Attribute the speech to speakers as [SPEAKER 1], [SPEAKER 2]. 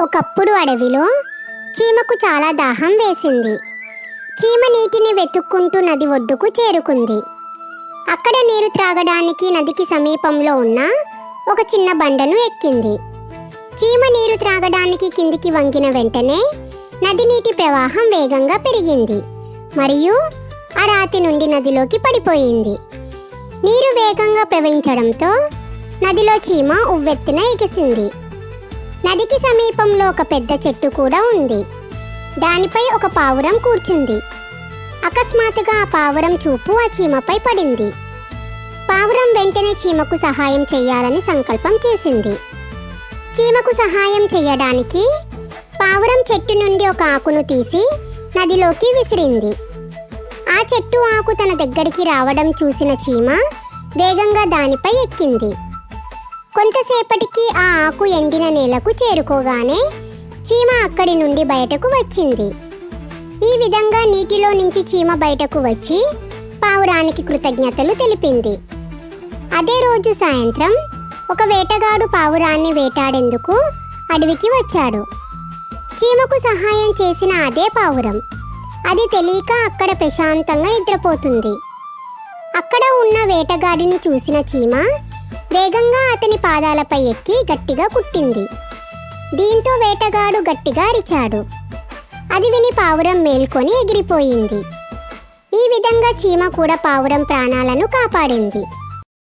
[SPEAKER 1] ఒకప్పుడు అడవిలో చీమకు చాలా దాహం వేసింది. చీమ నీటిని వెతుక్కుంటూ నది ఒడ్డుకు చేరుకుంది. అక్కడ నీరు త్రాగడానికి నదికి సమీపంలో ఉన్న ఒక చిన్న బండను ఎక్కింది. చీమ నీరు త్రాగడానికి కిందికి వంగిన వెంటనే నది నీటి ప్రవాహం వేగంగా పెరిగింది మరియు ఆ రాతి నుండి నదిలోకి పడిపోయింది. నీరు వేగంగా ప్రవహించడంతో నదిలో చీమ ఉవ్వెత్తున ఎగిసింది. నదికి సమీపంలో ఒక పెద్ద చెట్టు కూడా ఉంది. దానిపై ఒక పావురం కూర్చుంది. అకస్మాత్తుగా ఆ పావురం చూపు ఆ చీమపై పడింది. పావురం వెంటనే చీమకు సహాయం చేయాలని సంకల్పం చేసింది. చీమకు సహాయం చేయడానికి పావురం చెట్టు నుండి ఒక ఆకును తీసి నదిలోకి విసిరింది. ఆ చెట్టు ఆకు తన దగ్గరికి రావడం చూసిన చీమ వేగంగా దానిపై ఎక్కింది. కొంతసేపటికి ఆ ఆకు ఎండిన నేలకు చేరుకోగానే చీమ అక్కడి నుండి బయటకు వచ్చింది. ఈ విధంగా నీటిలో నుంచి చీమ బయటకు వచ్చి పావురానికి కృతజ్ఞతలు తెలిపింది. అదే రోజు సాయంత్రం ఒక వేటగాడు పావురాన్ని వేటాడేందుకు అడవికి వచ్చాడు. చీమకు సహాయం చేసిన అదే పావురం. అది తెలియక అక్కడ ప్రశాంతంగా నిద్రపోతుంది. అక్కడ ఉన్న వేటగాడిని చూసిన చీమ వేగంగా అతని పాదాలపై ఎక్కి గట్టిగా కుట్టింది. దీంతో వేటగాడు గట్టిగా అరిచాడు. అది విని పావురం మేల్కొని ఎగిరిపోయింది. ఈ విధంగా చీమ కూడా పావురం ప్రాణాలను కాపాడింది.